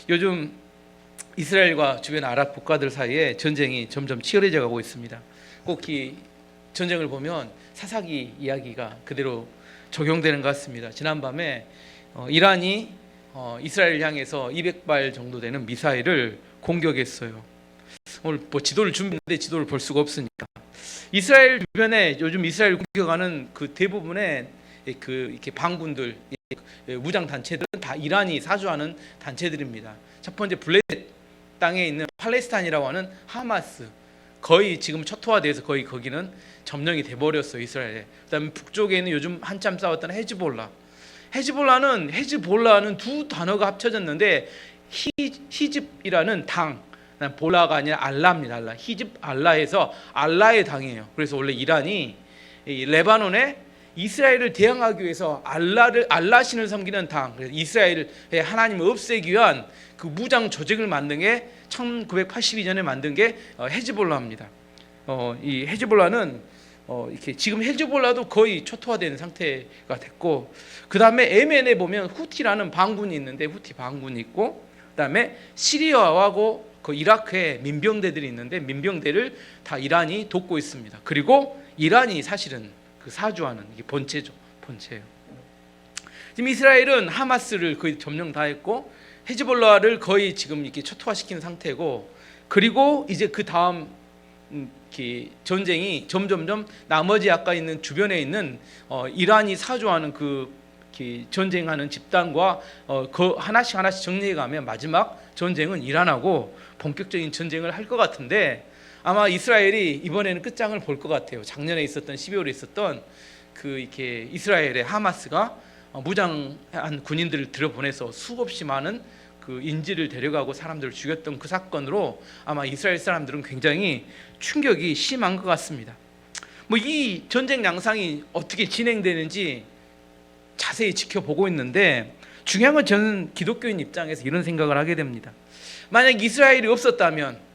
요즘 이스라엘과 주변 아랍 국가들 사이에 전쟁이 점점 치열해져 가고 있습니다. 꼭 이 전쟁을 보면 사사기 이야기가 그대로 적용되는 것 같습니다. 지난밤에 이란이 이스라엘 향해서 200발 정도 되는 미사일을 공격했어요. 오늘 지도를 준비했는데 지도를 볼 수가 없으니까 이스라엘 주변에 요즘 이스라엘 공격하는 그 대부분의 이렇게 반군들, 무장 단체들은 다 이란이 사주하는 단체들입니다. 첫 번째 블레셋 땅에 있는 팔레스타인이라고 하는 하마스, 거의 지금 초토화돼서 거의 거기는 점령이 돼버렸어요, 이스라엘에. 그다음에 북쪽에 있는 요즘 한참 싸웠던 헤즈볼라는 두 단어가 합쳐졌는데 히집이라는 당, 볼라가 아니라 알라입니다. 알라. 히집 알라에서 알라의 당이에요. 그래서 원래 이란이 레바논에 이스라엘을 대항하기 위해서 알라신을 섬기는 당, 그래서 이스라엘의 하나님을 없애기 위한 그 무장 조직을 만든 게 1982년에 만든 게 헤즈볼라입니다. 이 헤즈볼라는 이렇게 지금 헤즈볼라도 거의 초토화된 상태가 됐고, 그 다음에 예멘에 보면 후티라는 반군이 있는데 후티 반군이 있고, 그 다음에 시리아하고 그 이라크에 민병대들이 있는데 민병대를 다 이란이 돕고 있습니다. 그리고 이란이 사실은 그 사주하는 이게 본체예요. 지금 이스라엘은 하마스를 거의 점령 다 했고 헤즈볼라를 거의 지금 이렇게 초토화시킨 상태고, 그리고 이제 그 다음 전쟁이 점점점 나머지 아까 있는 주변에 있는 이란이 사주하는 그 전쟁하는 집단과 하나씩 정리해가면 마지막 전쟁은 이란하고 본격적인 전쟁을 할 것 같은데, 아마 이스라엘이 이번에는 끝장을 볼 것 같아요. 작년에 있었던 12월에 있었던 이렇게 이스라엘의 하마스가 무장한 군인들을 들여보내서 수없이 많은 그 인질을 데려가고 사람들을 죽였던 그 사건으로 아마 이스라엘 사람들은 굉장히 충격이 심한 것 같습니다. 이 전쟁 양상이 어떻게 진행되는지 자세히 지켜보고 있는데, 중요한 건 저는 기독교인 입장에서 이런 생각을 하게 됩니다. 만약 이스라엘이 없었다면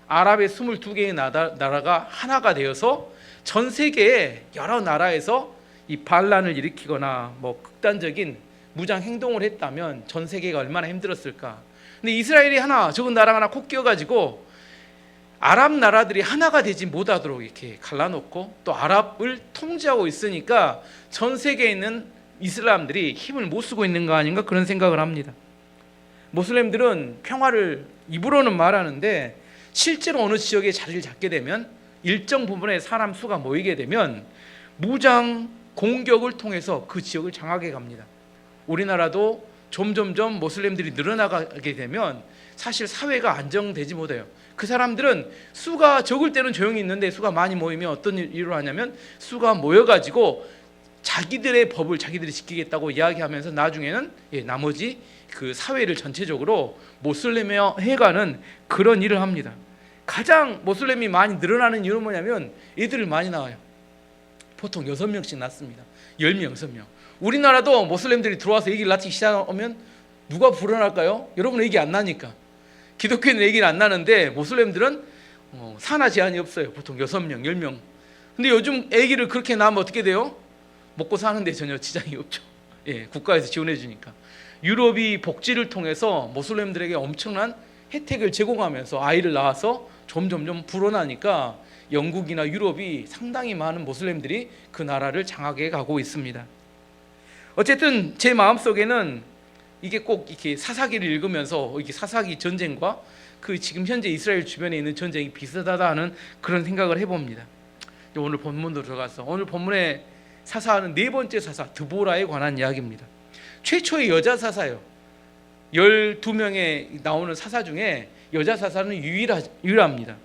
아랍의 22개의 나라가 하나가 되어서 전 세계의 여러 나라에서 이 반란을 일으키거나 극단적인 무장 행동을 했다면 전 세계가 얼마나 힘들었을까. 근데 이스라엘이 적은 나라가 하나 콕 끼어가지고 아랍 나라들이 하나가 되지 못하도록 이렇게 갈라놓고 또 아랍을 통제하고 있으니까 전 세계에 있는 이슬람들이 힘을 못 쓰고 있는 거 아닌가, 그런 생각을 합니다. 모슬렘들은 평화를 입으로는 말하는데 실제로 어느 지역에 자리를 잡게 되면 일정 부분의 사람 수가 모이게 되면 무장 공격을 통해서 그 지역을 장악해 갑니다. 우리나라도 점점점 모슬렘들이 늘어나게 되면 사실 사회가 안정되지 못해요. 그 사람들은 수가 적을 때는 조용히 있는데 수가 많이 모이면 어떤 일을 하냐면 수가 모여가지고 자기들의 법을 자기들이 지키겠다고 이야기하면서 나중에는 나머지 그 사회를 전체적으로 모슬렘화 해가는 그런 일을 합니다. 가장 모슬렘이 많이 늘어나는 이유는 뭐냐면 애들을 많이 낳아요. 보통 6명씩 낳습니다. 10명, 6명. 우리나라도 모슬렘들이 들어와서 애기를 낳기 시작하면 누가 불어날까요? 여러분 애기 안 나니까. 기독교인은 애기는 안 나는데 모슬렘들은 산하 제한이 없어요. 보통 6명, 10명. 근데 요즘 애기를 그렇게 낳으면 어떻게 돼요? 먹고 사는데 전혀 지장이 없죠. 국가에서 지원해 주니까. 유럽이 복지를 통해서 모슬렘들에게 엄청난 혜택을 제공하면서 아이를 낳아서 점점점 불어나니까 영국이나 유럽이 상당히 많은 모슬렘들이 그 나라를 장악해 가고 있습니다. 어쨌든 제 마음속에는 이게 꼭 이렇게 사사기를 읽으면서 이게 사사기 전쟁과 그 지금 현재 이스라엘 주변에 있는 전쟁이 비슷하다는 그런 생각을 해봅니다. 오늘 본문으로 들어가서 오늘 본문에 사사는 네 번째 사사 드보라에 관한 이야기입니다. 최초의 여자 사사예요. 12명에 나오는 사사 중에 여자 사사는 유일합니다.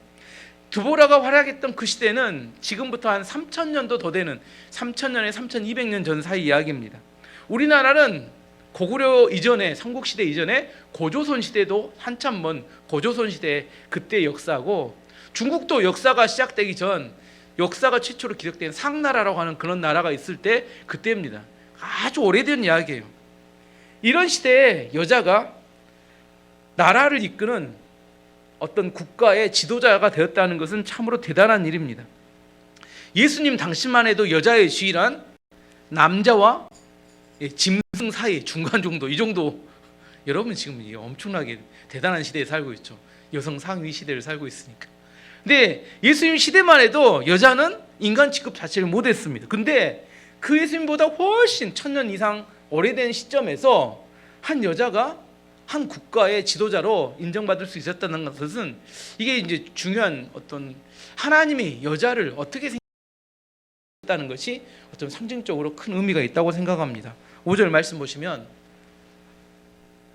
드보라가 활약했던 그 시대는 지금부터 한 3000년도 더 되는 3000년에 3200년 전 사이 이야기입니다. 우리나라는 고구려 이전에, 삼국시대 이전에 고조선 시대도 한참 먼 고조선 시대 그때 역사고, 중국도 역사가 시작되기 전 역사가 최초로 기록된 상나라라고 하는 그런 나라가 있을 때 그때입니다. 아주 오래된 이야기예요. 이런 시대에 여자가 나라를 이끄는 어떤 국가의 지도자가 되었다는 것은 참으로 대단한 일입니다. 예수님 당시만 해도 여자의 지위란 남자와 짐승 사이 중간 정도, 이 정도 여러분 지금 이게 엄청나게 대단한 시대에 살고 있죠. 여성 상위 시대를 살고 있으니까. 근데 예수님 시대만 해도 여자는 인간 취급 자체를 못했습니다. 근데 그 예수님보다 훨씬 1000년 이상 오래된 시점에서 한 여자가 한 국가의 지도자로 인정받을 수 있었다는 것은 이게 이제 중요한 어떤 하나님이 여자를 어떻게 생각했다는 것이 어떤 상징적으로 큰 의미가 있다고 생각합니다. 5절 말씀 보시면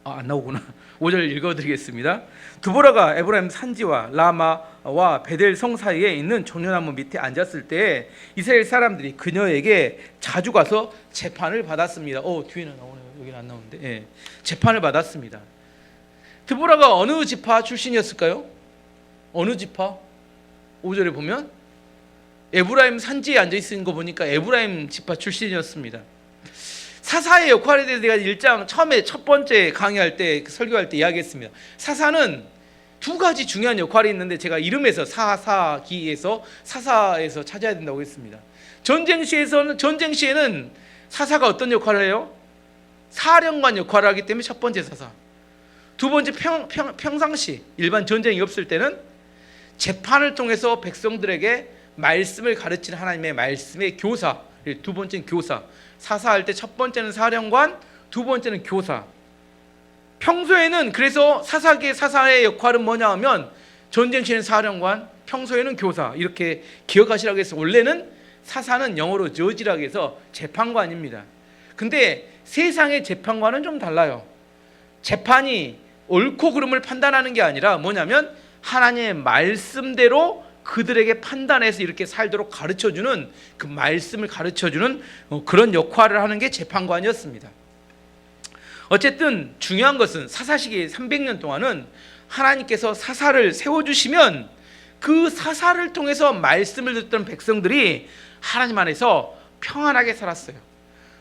안 나오구나. 5절 읽어드리겠습니다. 드보라가 에브라임 산지와 라마와 베델 성 사이에 있는 종려나무 밑에 앉았을 때 이스라엘 사람들이 그녀에게 자주 가서 재판을 받았습니다. 뒤에는 나오네요. 여기는 안 나오는데. 예. 재판을 받았습니다. 드보라가 어느 지파 출신이었을까요? 어느 지파? 5절에 보면 에브라임 산지에 앉아 있는 거 보니까 에브라임 지파 출신이었습니다. 사사의 역할에 대해서 제가 1장 처음에 첫 번째 강의할 때 설교할 때 이야기했습니다. 사사는 두 가지 중요한 역할이 있는데 제가 이름에서 사사기에서 사사에서 찾아야 된다고 했습니다. 전쟁 시에는 사사가 어떤 역할을 해요? 사령관 역할을 하기 때문에 첫 번째 사사. 두 번째 평상시 일반 전쟁이 없을 때는 재판을 통해서 백성들에게 말씀을 가르치는 하나님의 말씀의 교사. 두 번째는 교사. 사사할 때 첫 번째는 사령관, 두 번째는 교사. 평소에는 그래서 사사의 역할은 뭐냐 하면 전쟁 시에는 사령관, 평소에는 교사. 이렇게 기억하시라고 해서 원래는 사사는 영어로 저지라고 해서 재판관입니다. 근데 세상의 재판관은 좀 달라요. 재판이 옳고 그름을 판단하는 게 아니라 뭐냐면 하나님의 말씀대로 그들에게 판단해서 이렇게 살도록 가르쳐주는 그 말씀을 가르쳐주는 그런 역할을 하는 게 재판관이었습니다. 어쨌든 중요한 것은 사사시기 300년 동안은 하나님께서 사사를 세워주시면 그 사사를 통해서 말씀을 듣던 백성들이 하나님 안에서 평안하게 살았어요.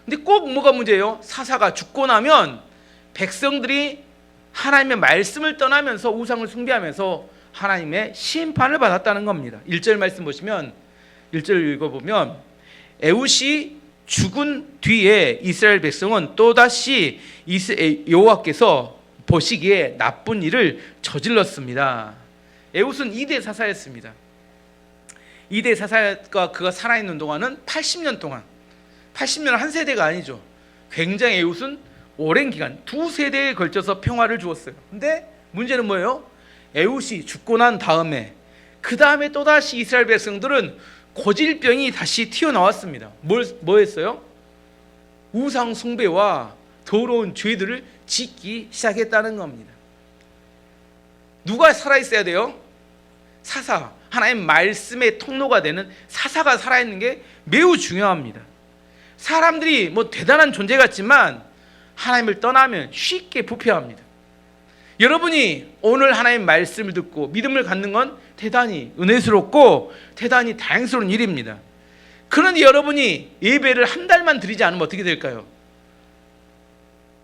근데 꼭 뭐가 문제예요? 사사가 죽고 나면 백성들이 하나님의 말씀을 떠나면서 우상을 숭배하면서 하나님의 심판을 받았다는 겁니다. 1절 말씀 보시면 1절 읽어보면 에훗이 죽은 뒤에 이스라엘 백성은 또다시 여호와께서 보시기에 나쁜 일을 저질렀습니다. 에훗은 2대 사사였습니다. 2대 사사가 그가 살아있는 동안은 80년 동안 80년 한 세대가 아니죠. 굉장히 에훗은 오랜 기간 두 세대에 걸쳐서 평화를 주었어요. 근데 문제는 뭐예요? 에훗이 죽고 난 다음에 그 다음에 또다시 이스라엘 백성들은 고질병이 다시 튀어나왔습니다. 뭐 했어요? 우상 숭배와 더러운 죄들을 짓기 시작했다는 겁니다. 누가 살아있어야 돼요? 사사, 하나님 말씀의 통로가 되는 사사가 살아있는 게 매우 중요합니다. 사람들이 뭐 대단한 존재 같지만 하나님을 떠나면 쉽게 부패합니다. 여러분이 오늘 하나님의 말씀을 듣고 믿음을 갖는 건 대단히 은혜스럽고 대단히 다행스러운 일입니다. 그런데 여러분이 예배를 한 달만 드리지 않으면 어떻게 될까요?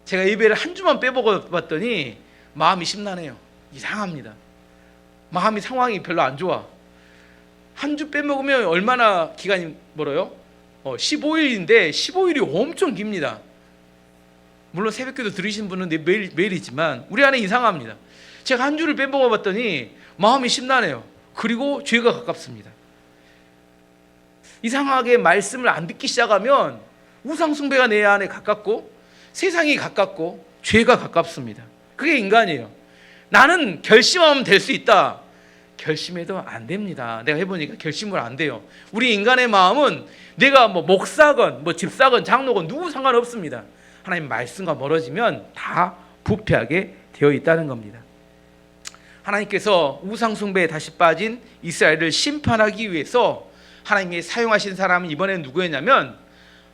제가 예배를 한 주만 빼먹어 봤더니 마음이 심란해요. 이상합니다. 마음이 상황이 별로 안 좋아. 한 주 빼먹으면 얼마나 기간이 멀어요? 15일인데 15일이 엄청 깁니다. 물론 새벽기도 들으신 분은 매일이지만 우리 안에 이상합니다. 제가 한 주를 빼먹어 봤더니 마음이 심란해요. 그리고 죄가 가깝습니다. 이상하게 말씀을 안 듣기 시작하면 우상숭배가 내 안에 가깝고 세상이 가깝고 죄가 가깝습니다. 그게 인간이에요. 나는 결심하면 될 수 있다. 결심해도 안 됩니다. 내가 해보니까 결심을 안 돼요. 우리 인간의 마음은 내가 뭐 목사건 뭐 집사건 장로건 누구 상관없습니다. 하나님 말씀과 멀어지면 다 부패하게 되어 있다는 겁니다. 하나님께서 우상 숭배에 다시 빠진 이스라엘을 심판하기 위해서 하나님이 사용하신 사람은 이번에 누구였냐면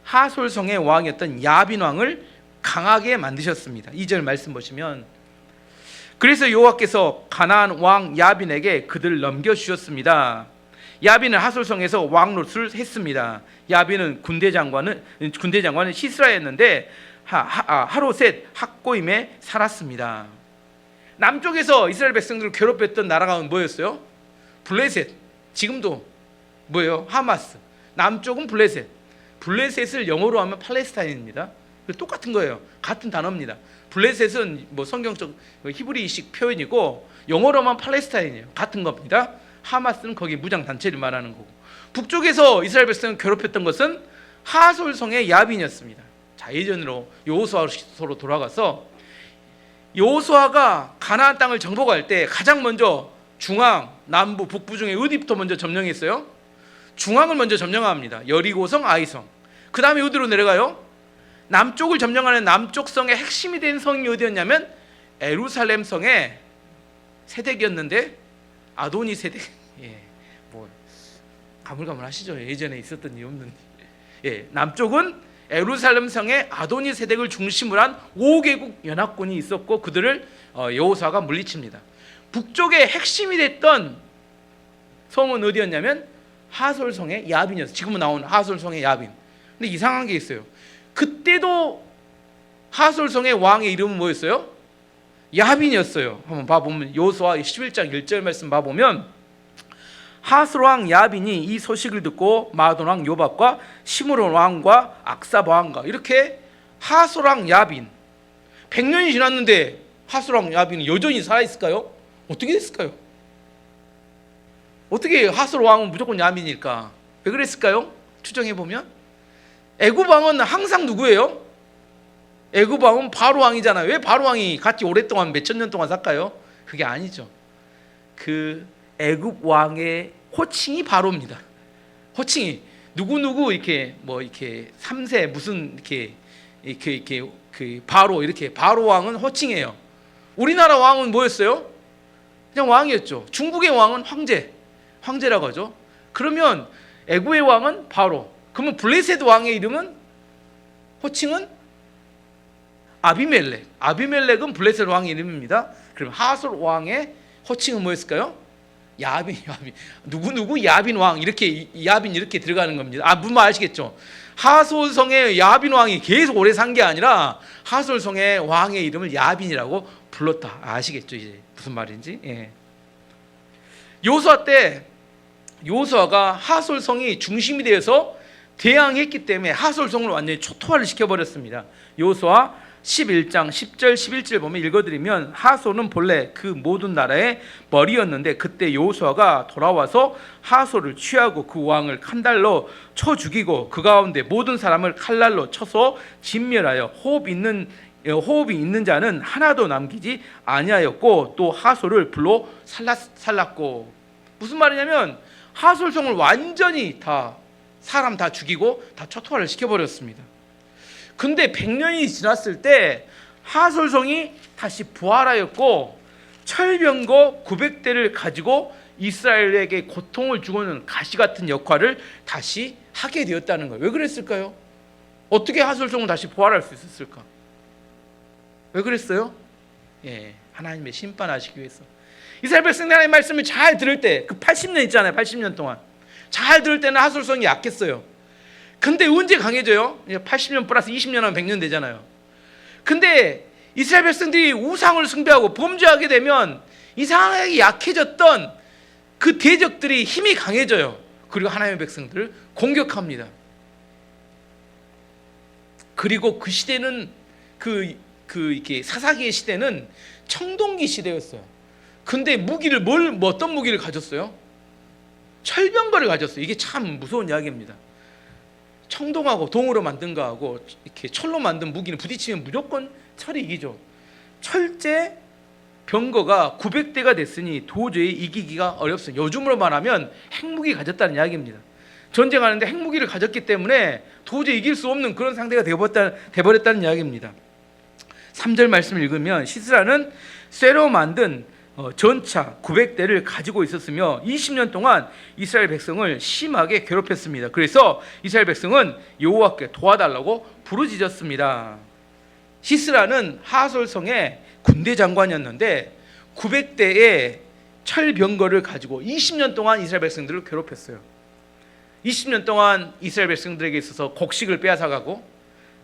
하솔성의 왕이었던 야빈 왕을 강하게 만드셨습니다. 2절 말씀 보시면 그래서 여호와께서 가나안 왕 야빈에게 그들을 넘겨주셨습니다. 야빈은 하솔성에서 왕노릇을 했습니다. 야빈은 군대 장관은 시스라였는데 하로셋 학고임에 살았습니다. 남쪽에서 이스라엘 백성들을 괴롭혔던 나라가 뭐였어요? 블레셋. 지금도 뭐예요? 하마스. 남쪽은 블레셋. 블레셋을 영어로 하면 팔레스타인입니다. 똑같은 거예요. 같은 단어입니다. 블레셋은 뭐 성경적 히브리식 표현이고 영어로만 팔레스타인이에요. 같은 겁니다. 하마스는 거기 무장 단체를 말하는 거고, 북쪽에서 이스라엘 백성을 괴롭혔던 것은 하솔성의 야빈이었습니다. 자, 예전으로 여호수아로 돌아가서 여호수아가 가나안 땅을 정복할 때 가장 먼저 중앙, 남부, 북부 중에 어디부터 먼저 점령했어요? 중앙을 먼저 점령합니다. 여리고성, 아이성. 그 다음에 어디로 내려가요? 남쪽을 점령하는 남쪽 성의 핵심이 된 성이 어디였냐면 에루살렘 성의 세덱이었는데, 아도니 세덱. 뭐 가물가물하시죠? 예전에 있었던 일 없는. 남쪽은 에루살렘 성의 아도니 세덱을 중심으로 한 5개국 연합군이 있었고 그들을 여호수아가 물리칩니다. 북쪽의 핵심이 됐던 성은 어디였냐면 하솔성의 야빈이었어요. 지금은 나온 하솔성의 야빈. 근데 이상한 게 있어요. 그때도 하솔성의 왕의 이름은 뭐였어요? 야빈이었어요. 한번 봐보면 여호수아 11장 1절 말씀 봐보면 하솔 왕 야빈이 이 소식을 듣고 마돈 왕 요밥과 시므론 왕과 악삽 왕과 이렇게 하솔 왕 야빈 100년이 지났는데 하솔 왕 야빈이 여전히 살아있을까요? 어떻게 됐을까요? 어떻게 하솔 왕은 무조건 야빈일까? 왜 그랬을까요? 추정해보면 애굽 왕은 항상 누구예요? 애굽 왕은 바로 왕이잖아요. 왜 바로 왕이 같이 오랫동안 몇천 년 동안 살까요? 그게 아니죠. 그 애굽 왕의 호칭이 바로입니다. 호칭이 누구 이렇게 뭐 이렇게 3세 무슨 이렇게 그 바로 이렇게 바로 왕은 호칭이에요. 우리나라 왕은 뭐였어요? 그냥 왕이었죠. 중국의 왕은 황제라고 하죠. 그러면 애굽의 왕은 바로. 그러면 블레셋 왕의 이름은 호칭은 아비멜렉. 아비멜렉은 블레셋 왕의 이름입니다. 그럼 하솔 왕의 호칭은 뭐였을까요? 야빈. 누구 야빈 왕 이렇게 야빈 이렇게 들어가는 겁니다. 무슨 말 아시겠죠? 하솔성의 야빈 왕이 계속 오래 산 게 아니라 하솔성의 왕의 이름을 야빈이라고 불렀다. 아시겠죠? 이제 무슨 말인지. 여호수아 때 여호수아가 하솔성이 중심이 되어서 대항했기 때문에 하솔성을 완전히 초토화를 시켜버렸습니다. 여호수아 11장 10절 11절 보면 읽어드리면 하솔은 본래 그 모든 나라의 머리였는데 그때 여호수아가 돌아와서 하솔을 취하고 그 왕을 칼날로 쳐 죽이고 그 가운데 모든 사람을 칼날로 쳐서 진멸하여 호흡이 있는 자는 하나도 남기지 아니하였고 또 하솔을 불로 살랐고. 무슨 말이냐면 하솔성을 완전히 다 사람 다 죽이고 다 초토화를 시켜버렸습니다. 근데 100년이 지났을 때 하솔성이 다시 부활하였고 철병거 900대를 가지고 이스라엘에게 고통을 주고는 가시 같은 역할을 다시 하게 되었다는 거예요. 왜 그랬을까요? 어떻게 하솔성은 다시 부활할 수 있었을까? 왜 그랬어요? 하나님의 심판하시기 위해서. 이스라엘 백성들이 하나님의 말씀을 잘 들을 때 그 80년 있잖아요. 80년 동안 잘 들을 때는 하솔성이 약했어요. 근데 언제 강해져요? 80년 플러스 20년 하면 100년 되잖아요. 근데 이스라엘 백성들이 우상을 숭배하고 범죄하게 되면 이상하게 약해졌던 그 대적들이 힘이 강해져요. 그리고 하나님의 백성들을 공격합니다. 그리고 그 시대는 이렇게 사사기의 시대는 청동기 시대였어요. 근데 무기를 어떤 무기를 가졌어요? 철병거를 가졌어요. 이게 참 무서운 이야기입니다. 청동하고 동으로 만든 거하고 이렇게 철로 만든 무기는 부딪히면 무조건 철이 이기죠. 철제 병거가 900대가 됐으니 도저히 이기기가 어렵습니다. 요즘으로 말하면 핵무기 가졌다는 이야기입니다. 전쟁하는데 핵무기를 가졌기 때문에 도저히 이길 수 없는 그런 상대가 되어버렸다는 이야기입니다. 3절 말씀을 읽으면 시스라는 쇠로 만든 전차 900대를 가지고 있었으며 20년 동안 이스라엘 백성을 심하게 괴롭혔습니다. 그래서 이스라엘 백성은 여호와께 도와달라고 부르짖었습니다. 시스라는 하솔성의 군대 장관이었는데 900대의 철병거를 가지고 20년 동안 이스라엘 백성들을 괴롭혔어요. 20년 동안 이스라엘 백성들에게 있어서 곡식을 빼앗아가고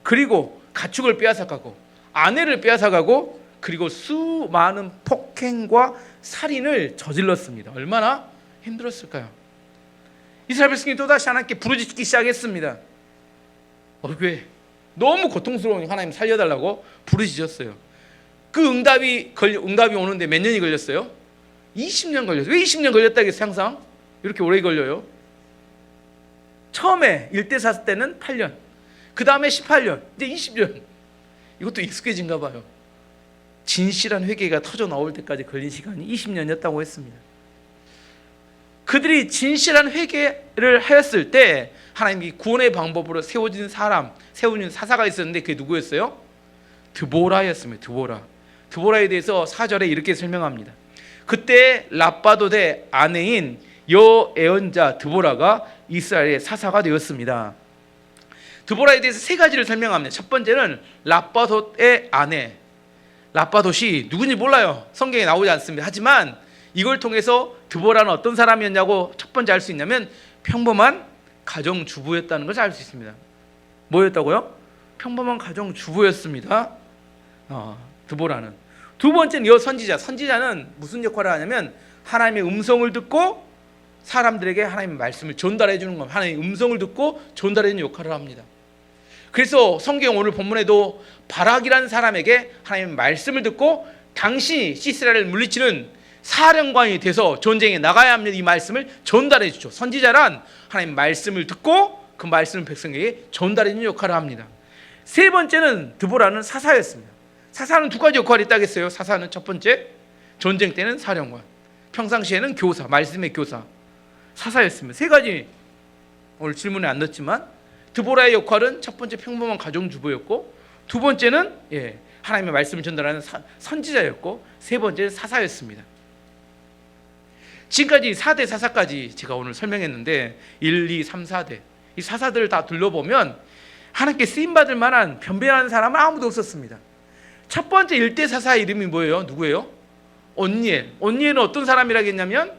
그리고 가축을 빼앗아가고 아내를 빼앗아가고 그리고 수많은 폭행과 살인을 저질렀습니다. 얼마나 힘들었을까요? 이스라엘 백성이 또다시 하나님께 부르짖기 시작했습니다. 왜? 너무 고통스러우니 하나님 살려달라고 부르짖었어요. 그 응답이 오는데 몇 년이 걸렸어요? 20년 걸렸어요. 왜 20년 걸렸다겠어요? 항상 이렇게 오래 걸려요. 처음에 일대사사 때는 8년, 그 다음에 18년, 이제 20년. 이것도 익숙해진가 봐요. 진실한 회개가 터져 나올 때까지 걸린 시간이 20년이었다고 했습니다. 그들이 진실한 회개를 하였을 때 하나님이 구원의 방법으로 세워진 사사가 있었는데 그게 누구였어요? 드보라였습니다. 드보라에 대해서 4절에 이렇게 설명합니다. 그때 라빠돗의 아내인 여애언자 드보라가 이스라엘의 사사가 되었습니다. 드보라에 대해서 세 가지를 설명합니다. 첫 번째는 라빠돗의 아내. 라빠돗이 누군지 몰라요. 성경에 나오지 않습니다. 하지만 이걸 통해서 드보라는 어떤 사람이었냐고 첫 번째 알 수 있냐면 평범한 가정주부였다는 것을 알 수 있습니다. 뭐였다고요? 평범한 가정주부였습니다. 드보라는. 두 번째는 여선지자. 선지자는 무슨 역할을 하냐면 하나님의 음성을 듣고 사람들에게 하나님의 말씀을 전달해 주는 겁니다. 하나님의 음성을 듣고 전달해 주는 역할을 합니다. 그래서 성경 오늘 본문에도 바락이라는 사람에게 하나님의 말씀을 듣고 당신이 시스라를 물리치는 사령관이 돼서 전쟁에 나가야 합니다. 이 말씀을 전달해 주죠. 선지자란 하나님의 말씀을 듣고 그 말씀을 백성에게 전달해 주는 역할을 합니다. 세 번째는 드보라는 사사였습니다. 사사는 두 가지 역할이 있다겠어요. 사사는 첫 번째, 전쟁 때는 사령관, 평상시에는 교사, 말씀의 교사, 사사였습니다. 세 가지 오늘 질문에 안 넣었지만 드보라의 역할은 첫 번째 평범한 가정주부였고, 두 번째는 하나님의 말씀을 전달하는 선지자였고, 세 번째는 사사였습니다. 지금까지 4대 사사까지 제가 오늘 설명했는데 1, 2, 3, 4대 이 사사들을 다 둘러보면 하나님께 쓰임받을 만한 변변한 사람은 아무도 없었습니다. 첫 번째 1대 사사의 이름이 뭐예요? 누구예요? 온니엘. 온니엘은 어떤 사람이라겠냐면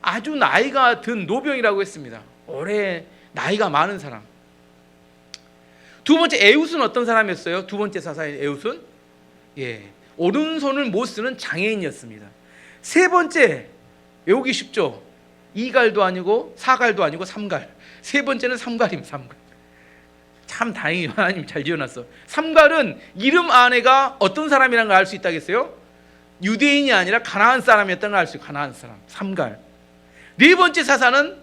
아주 나이가 든 노병이라고 했습니다. 오래 나이가 많은 사람. 두 번째 에훗은 어떤 사람이었어요? 두 번째 사사의 에훗은 오른손을 못 쓰는 장애인이었습니다. 세 번째 외우기 쉽죠? 2갈도 아니고 4갈도 아니고 3갈. 세 번째는 3갈입니다. 3갈. 참 다행히 하나님 잘 지어놨어. 3갈은 이름 안에가 어떤 사람이라는 걸 알 수 있다겠어요? 유대인이 아니라 가나안 사람이었다는 걸 알 수 있어요. 가나안 사람. 3갈. 네 번째 사사는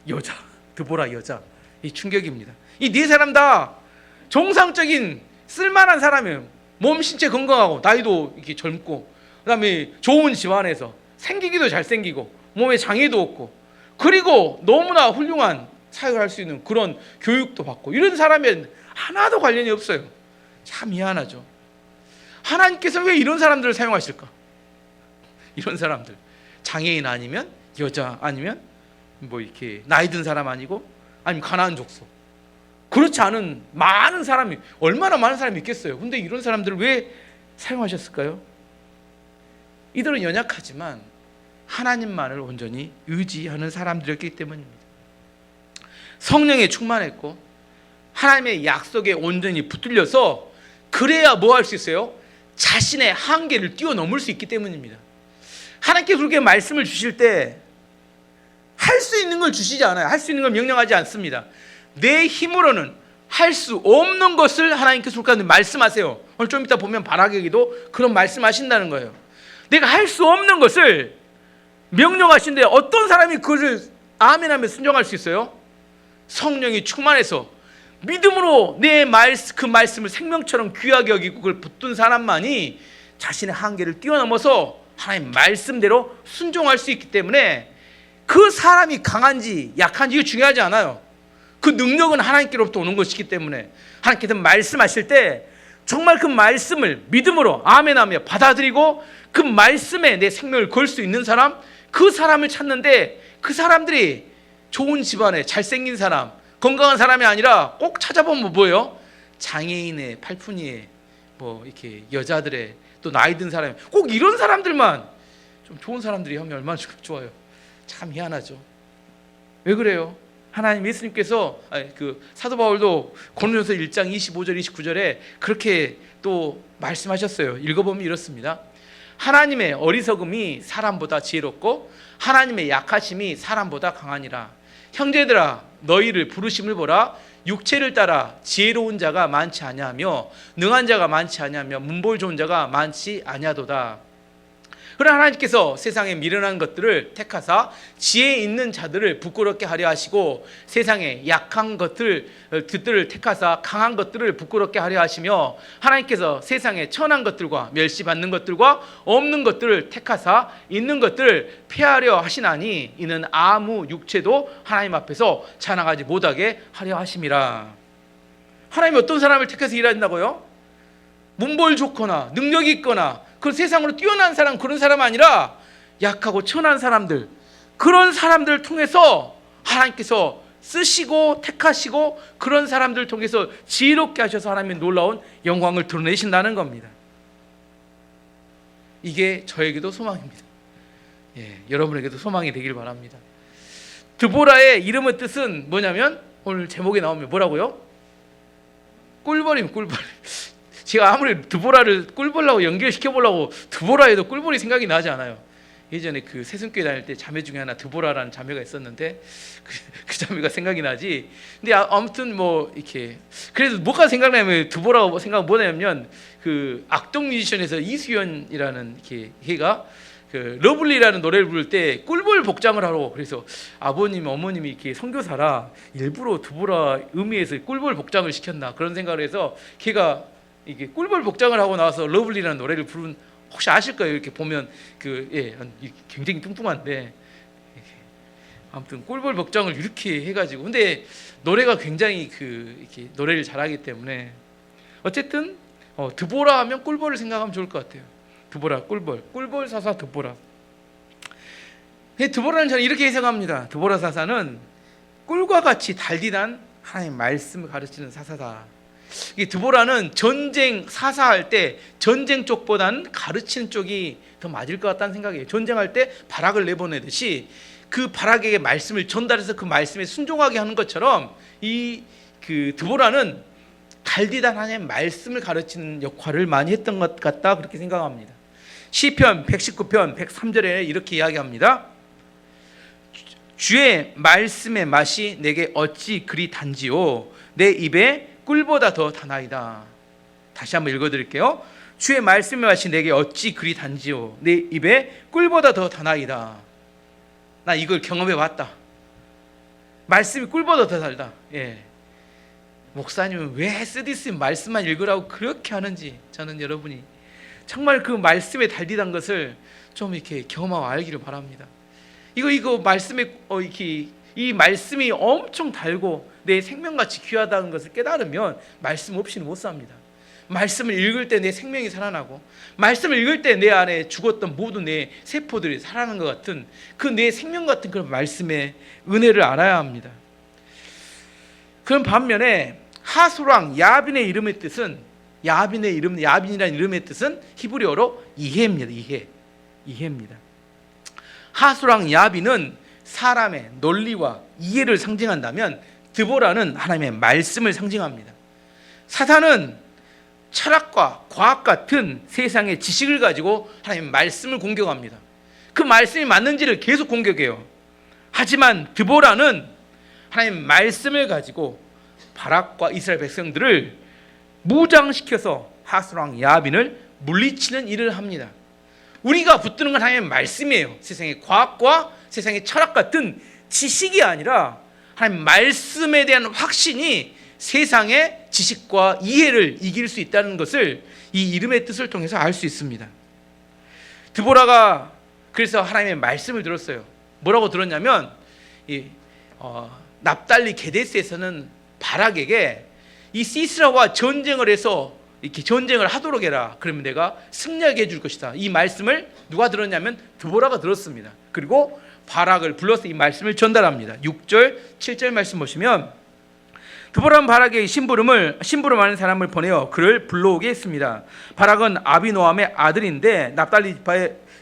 여자. 드보라 여자. 이 충격입니다. 이 네 사람 다 정상적인 쓸만한 사람이에요. 몸 신체 건강하고 나이도 이렇게 젊고 그다음에 좋은 집안에서 생기기도 잘생기고 몸에 장애도 없고 그리고 너무나 훌륭한 사역을 할 수 있는 그런 교육도 받고 이런 사람이 하나도 관련이 없어요. 참 미안하죠. 하나님께서 왜 이런 사람들을 사용하실까? 이런 사람들 장애인 아니면 여자 아니면 뭐 이렇게 나이 든 사람 아니고 아니면 가나안 족속 그렇지 않은 많은 사람이 얼마나 많은 사람이 있겠어요. 근데 이런 사람들을 왜 사용하셨을까요? 이들은 연약하지만 하나님만을 온전히 의지하는 사람들이었기 때문입니다. 성령에 충만했고 하나님의 약속에 온전히 붙들려서 그래야 뭐 할 수 있어요? 자신의 한계를 뛰어넘을 수 있기 때문입니다. 하나님께 그렇게 말씀을 주실 때 할 수 있는 걸 주시지 않아요. 할 수 있는 걸 명령하지 않습니다. 내 힘으로는 할 수 없는 것을 하나님께서 그렇게 말씀하세요. 오늘 좀 이따 보면 바라기도 그런 말씀하신다는 거예요. 내가 할 수 없는 것을 명령하신데 어떤 사람이 그것을 아멘하며 순종할 수 있어요? 성령이 충만해서 믿음으로 그 말씀을 생명처럼 귀하게 여기고 그걸 붙든 사람만이 자신의 한계를 뛰어넘어서 하나님 말씀대로 순종할 수 있기 때문에 그 사람이 강한지 약한지 이거 중요하지 않아요. 그 능력은 하나님께로부터 오는 것이기 때문에 하나님께서 말씀하실 때 정말 그 말씀을 믿음으로 아멘하며 받아들이고 그 말씀에 내 생명을 걸 수 있는 사람, 그 사람을 찾는데 그 사람들이 좋은 집안에 잘생긴 사람, 건강한 사람이 아니라 꼭 찾아보면 뭐예요? 장애인의 팔푼이의 뭐 이렇게 여자들의 또 나이 든 사람, 꼭 이런 사람들만 좀 좋은 사람들이 하면 얼마나 좋아요. 참 희한하죠. 왜 그래요? 하나님 예수님께서 그 사도 바울도 고린도서 1장 25절 29절에 그렇게 또 말씀하셨어요. 읽어보면 이렇습니다. 하나님의 어리석음이 사람보다 지혜롭고 하나님의 약하심이 사람보다 강하니라. 형제들아 너희를 부르심을 보라. 육체를 따라 지혜로운 자가 많지 아니하며 능한 자가 많지 아니하며 문볼 좋은 자가 많지 아니하도다. 그러나 하나님께서 세상에 미련한 것들을 택하사 지혜 있는 자들을 부끄럽게 하려 하시고 세상에 약한 것들을 택하사 강한 것들을 부끄럽게 하려 하시며 하나님께서 세상에 천한 것들과 멸시받는 것들과 없는 것들을 택하사 있는 것들을 폐하려 하시나니 이는 아무 육체도 하나님 앞에서 자랑하지 못하게 하려 하심이라. 하나님이 어떤 사람을 택해서 일한다고요? 문벌 좋거나 능력이 있거나 그 세상으로 뛰어난 사람, 그런 사람 아니라 약하고 천한 사람들, 그런 사람들을 통해서 하나님께서 쓰시고 택하시고 그런 사람들을 통해서 지혜롭게 하셔서 하나님의 놀라운 영광을 드러내신다는 겁니다. 이게 저에게도 소망입니다. 여러분에게도 소망이 되길 바랍니다. 드보라의 이름의 뜻은 뭐냐면 오늘 제목에 나오면 뭐라고요? 꿀벌입니다. 꿀벌. 제가 아무리 드보라를 꿀벌하고 연결시켜보려고 드보라에도 꿀벌이 생각이 나지 않아요. 예전에 그 새순교회 다닐 때 자매 중에 하나 드보라라는 자매가 있었는데 그 자매가 생각이 나지. 근데 아무튼 뭐 이렇게 그래도 뭐가 생각나면 드보라가 생각 뭐냐면 그 악동 뮤지션에서 이수연이라는 이렇게 걔가 그 러블리라는 노래를 부를 때 꿀벌 복장을 하러, 그래서 아버님 어머님이 이렇게 선교사라 일부러 드보라 의미에서 꿀벌 복장을 시켰나 그런 생각을 해서 걔가 이게 꿀벌 복장을 하고 나와서 러블리라는 노래를 부른, 혹시 아실 거예요. 이렇게 보면 굉장히 뚱뚱한데 아무튼 꿀벌 복장을 이렇게 해가지고, 근데 노래가 굉장히 이렇게 노래를 잘하기 때문에 어쨌든 드보라 하면 꿀벌을 생각하면 좋을 것 같아요. 드보라, 꿀벌 사사 드보라. 드보라는 저는 이렇게 해석합니다. 드보라 사사는 꿀과 같이 달디단 하나님의 말씀을 가르치는 사사다. 이 드보라는 전쟁 사사할 때 전쟁 쪽보다는 가르치는 쪽이 더 맞을 것 같다는 생각이에요. 전쟁할 때 바락을 내보내듯이 그 바락에게 말씀을 전달해서 그 말씀에 순종하게 하는 것처럼 그 드보라는 달디단 하나님의 말씀을 가르치는 역할을 많이 했던 것 같다, 그렇게 생각합니다. 시편 119편 103절에 이렇게 이야기합니다. 주의 말씀의 맛이 내게 어찌 그리 단지요, 내 입에 꿀보다 더 다나이다. 다시 한번 읽어드릴게요. 주의 말씀의 맛이 내게 어찌 그리 단지요, 내 입에 꿀보다 더 다나이다. 나 이걸 경험해봤다. 말씀이 꿀보다 더 달다. 목사님은 왜 쓰디쓴 말씀만 읽으라고 그렇게 하는지, 저는 여러분이 정말 그 말씀에 달디단 것을 좀 이렇게 경험하고 알기를 바랍니다. 이거 말씀에 이 말씀이 엄청 달고 내 생명같이 귀하다는 것을 깨달으면 말씀 없이는 못 삽니다. 말씀을 읽을 때 내 생명이 살아나고, 말씀을 읽을 때 내 안에 죽었던 모든 내 세포들이 살아나는 것 같은 그 내 생명 같은 그런 말씀의 은혜를 알아야 합니다. 그런 반면에 하수랑 야빈의 이름의 뜻은, 야빈이라는 이름의 뜻은 히브리어로 이해입니다. 이해입니다. 하수랑 야빈은 사람의 논리와 이해를 상징한다면 드보라는 하나님의 말씀을 상징합니다. 사탄은 철학과 과학 같은 세상의 지식을 가지고 하나님의 말씀을 공격합니다. 그 말씀이 맞는지를 계속 공격해요. 하지만 드보라는 하나님의 말씀을 가지고 바락과 이스라엘 백성들을 무장시켜서 하수랑 야빈을 물리치는 일을 합니다. 우리가 붙드는 건 하나님의 말씀이에요. 세상의 과학과 세상의 철학 같은 지식이 아니라 하나님 말씀에 대한 확신이 세상의 지식과 이해를 이길 수 있다는 것을 이 이름의 뜻을 통해서 알 수 있습니다. 드보라가 그래서 하나님의 말씀을 들었어요. 뭐라고 들었냐면 납달리 게데스에서는 바락에게 이 시스라와 전쟁을 해서 이렇게 전쟁을 하도록 해라. 그러면 내가 승리하게 해줄 것이다. 이 말씀을 누가 들었냐면 드보라가 들었습니다. 그리고 바락을 불러서 이 말씀을 전달합니다. 6절, 7절 말씀 보시면 드보라는 바락에게 심부름하는 사람을 보내어 그를 불러오게 했습니다. 바락은 아비노함의 아들인데 납달리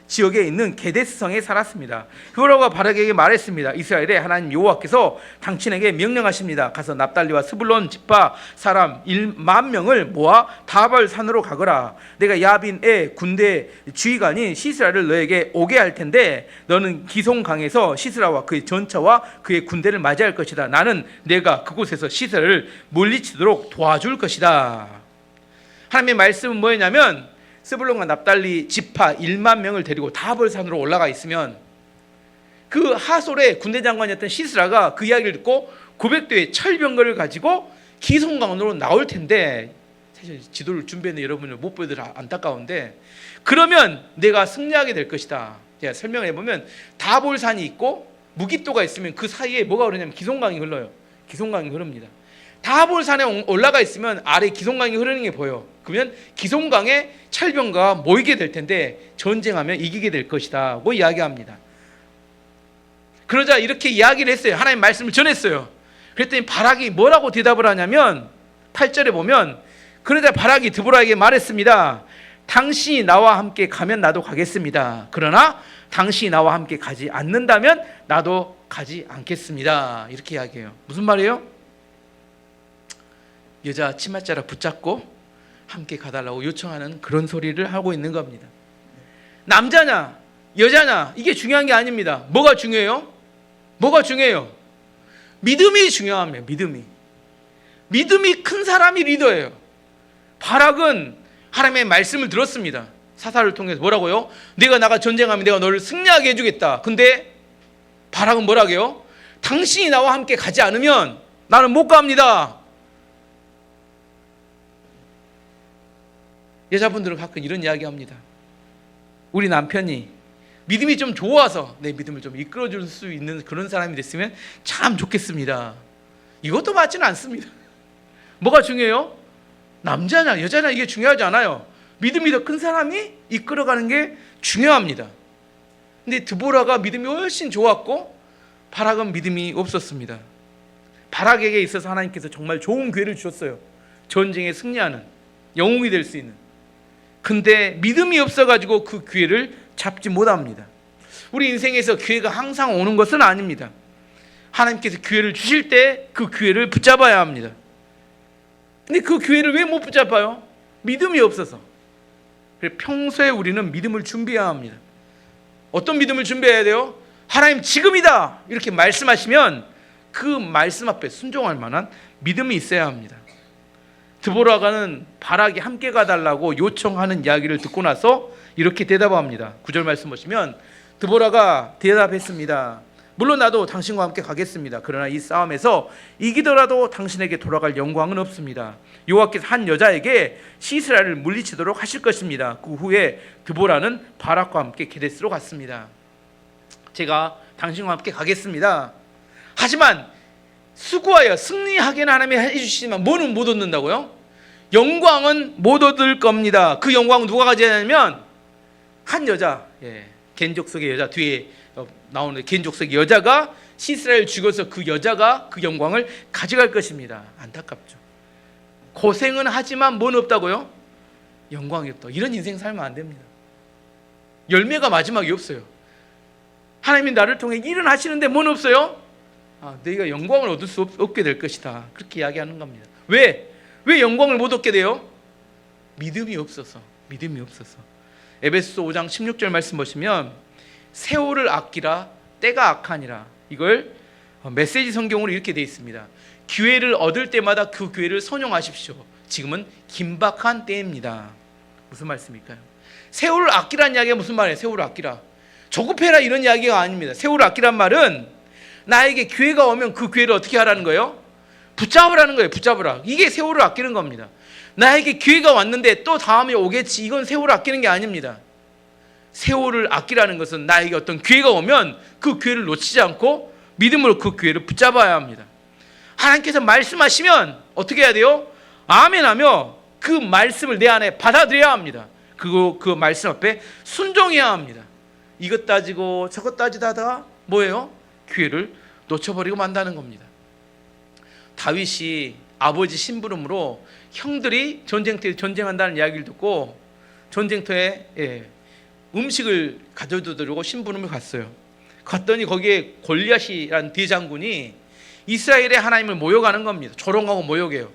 지역에 있는 게데스 성에 살았습니다. 드보라가 바락에게 말했습니다. 이스라엘의 하나님 여호와께서 당신에게 명령하십니다. 가서 납달리와 스불론 지파 사람 1만 명을 모아 다발 산으로 가거라. 내가 야빈의 군대 지휘관인 시스라를 너에게 오게 할 텐데 너는 기송강에서 시스라와 그의 전차와 그의 군대를 맞이할 것이다. 나는 내가 그곳에서 시스라를 이스라엘을 물리치도록 도와줄 것이다. 하나님의 말씀은 뭐였냐면 스불론과 납달리 지파 1만 명을 데리고 다볼산으로 올라가 있으면 그 하솔의 군대 장관이었던 시스라가 그 이야기를 듣고 900대의 철병거를 가지고 기송강으로 나올 텐데, 사실 지도를 준비했는 여러분을 못 보여드려 안타까운데, 그러면 내가 승리하게 될 것이다. 제가 설명을 해보면 다볼산이 있고 무깃도가 있으면 그 사이에 뭐가 흐르냐면 기송강이 흘러요. 기송강이 흐릅니다. 다볼산에 올라가 있으면 아래 기송강이 흐르는 게 보여. 그러면 기송강에 철병가가 모이게 될 텐데 전쟁하면 이기게 될 것이다 고 이야기합니다. 그러자 이렇게 이야기를 했어요. 하나님 말씀을 전했어요. 그랬더니 바락이 뭐라고 대답을 하냐면 8절에 보면, 그러자 바락이 드보라에게 말했습니다. 당신이 나와 함께 가면 나도 가겠습니다. 그러나 당신이 나와 함께 가지 않는다면 나도 가지 않겠습니다. 이렇게 이야기해요. 무슨 말이에요? 여자 치맛자락 붙잡고 함께 가달라고 요청하는 그런 소리를 하고 있는 겁니다. 남자냐 여자냐 이게 중요한 게 아닙니다. 뭐가 중요해요? 뭐가 중요해요? 믿음이 중요합니다. 믿음이 큰 사람이 리더예요. 바락은 하나님의 말씀을 들었습니다. 사사를 통해서 뭐라고요? 내가 나가 전쟁하면 내가 너를 승리하게 해주겠다. 근데 바락은 뭐라고 해요? 당신이 나와 함께 가지 않으면 나는 못 갑니다. 여자분들은 가끔 이런 이야기 합니다. 우리 남편이 믿음이 좀 좋아서 내 믿음을 좀 이끌어줄 수 있는 그런 사람이 됐으면 참 좋겠습니다. 이것도 맞지는 않습니다. 뭐가 중요해요? 남자냐 여자냐 이게 중요하지 않아요. 믿음이 더 큰 사람이 이끌어가는 게 중요합니다. 근데 드보라가 믿음이 훨씬 좋았고 바락은 믿음이 없었습니다. 바락에게 있어서 하나님께서 정말 좋은 기회를 주셨어요. 전쟁에 승리하는 영웅이 될 수 있는. 근데 믿음이 없어가지고 그 기회를 잡지 못합니다. 우리 인생에서 기회가 항상 오는 것은 아닙니다. 하나님께서 기회를 주실 때 그 기회를 붙잡아야 합니다. 근데 그 기회를 왜 못 붙잡아요? 믿음이 없어서. 그래서 평소에 우리는 믿음을 준비해야 합니다. 어떤 믿음을 준비해야 돼요? 하나님 지금이다 이렇게 말씀하시면 그 말씀 앞에 순종할 만한 믿음이 있어야 합니다. 드보라가는 바락이 함께 가달라고 요청하는 이야기를 듣고 나서 이렇게 대답합니다. 9절 말씀 보시면 드보라가 대답했습니다. 물론 나도 당신과 함께 가겠습니다. 그러나 이 싸움에서 이기더라도 당신에게 돌아갈 영광은 없습니다. 여호와께서 한 여자에게 시스라를 물리치도록 하실 것입니다. 그 후에 드보라는 바락과 함께 게데스로 갔습니다. 제가 당신과 함께 가겠습니다. 하지만 수고하여 승리하게는 하나님이 해주시지만 뭐는 못 얻는다고요? 영광은 못 얻을 겁니다. 그 영광은 누가 가져야냐면 한 여자, 겐족속의 여자, 뒤에 나오는 겐족속의 여자가 시스라를 죽여서 그 여자가 그 영광을 가져갈 것입니다. 안타깝죠. 고생은 하지만 뭐는 없다고요? 영광이 없다. 이런 인생 살면 안 됩니다. 열매가 마지막이 없어요. 하나님이 나를 통해 일은 하시는데 뭐는 없어요? 너희가 영광을 얻을 수 없게 될 것이다. 그렇게 이야기하는 겁니다. 왜 영광을 못 얻게 돼요? 믿음이 없어서. 에베소서 5장 16절 말씀 보시면 세월을 아끼라 때가 악하니라. 이걸 메시지 성경으로 이렇게 되어 있습니다. 기회를 얻을 때마다 그 기회를 선용하십시오. 지금은 긴박한 때입니다. 무슨 말씀일까요? 세월을 아끼라는 이야기가 무슨 말이에요? 세월을 아끼라. 조급해라 이런 이야기가 아닙니다. 세월을 아끼란 말은 나에게 기회가 오면 그 기회를 어떻게 하라는 거예요? 붙잡으라는 거예요. 붙잡으라. 이게 세월을 아끼는 겁니다. 나에게 기회가 왔는데 또 다음에 오겠지. 이건 세월을 아끼는 게 아닙니다. 세월을 아끼라는 것은 나에게 어떤 기회가 오면 그 기회를 놓치지 않고 믿음으로 그 기회를 붙잡아야 합니다. 하나님께서 말씀하시면 어떻게 해야 돼요? 아멘하며 그 말씀을 내 안에 받아들여야 합니다. 그 말씀 앞에 순종해야 합니다. 이것 따지고 저것 따지다가 뭐예요? 기회를 놓쳐버리고 만다는 겁니다. 다윗이 아버지 심부름으로 형들이 전쟁터에 전쟁한다는 이야기를 듣고 전쟁터에 음식을 가져다 드리고 심부름을 갔어요. 갔더니 거기에 골리앗이라는 대장군이 이스라엘의 하나님을 모욕하는 겁니다. 조롱하고 모욕해요.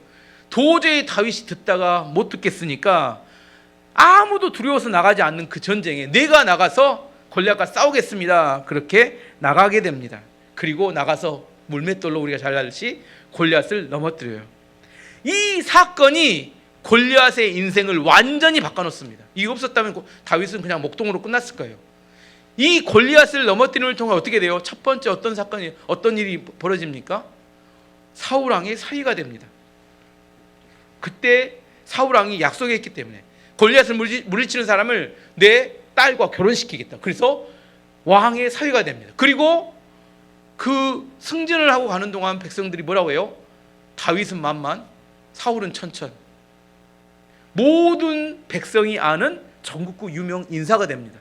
도저히 다윗이 듣다가 못 듣겠으니까 아무도 두려워서 나가지 않는 그 전쟁에 내가 나가서 골리앗과 싸우겠습니다. 그렇게 나가게 됩니다. 그리고 나가서 물맷돌로 우리가 잘 알듯이 골리앗을 넘어뜨려요. 이 사건이 골리앗의 인생을 완전히 바꿔놓습니다. 이거 없었다면 다윗은 그냥 목동으로 끝났을 거예요. 이 골리앗을 넘어뜨림을 통해 어떻게 돼요? 첫 번째 어떤 일이 벌어집니까? 사울 왕의 사위가 됩니다. 그때 사울 왕이 약속했기 때문에 골리앗을 물리치는 사람을 내 딸과 결혼시키겠다. 그래서 왕의 사위가 됩니다. 그리고 그 승진을 하고 가는 동안 백성들이 뭐라고 해요? 다윗은 만만, 사울은 천천. 모든 백성이 아는 전국구 유명 인사가 됩니다.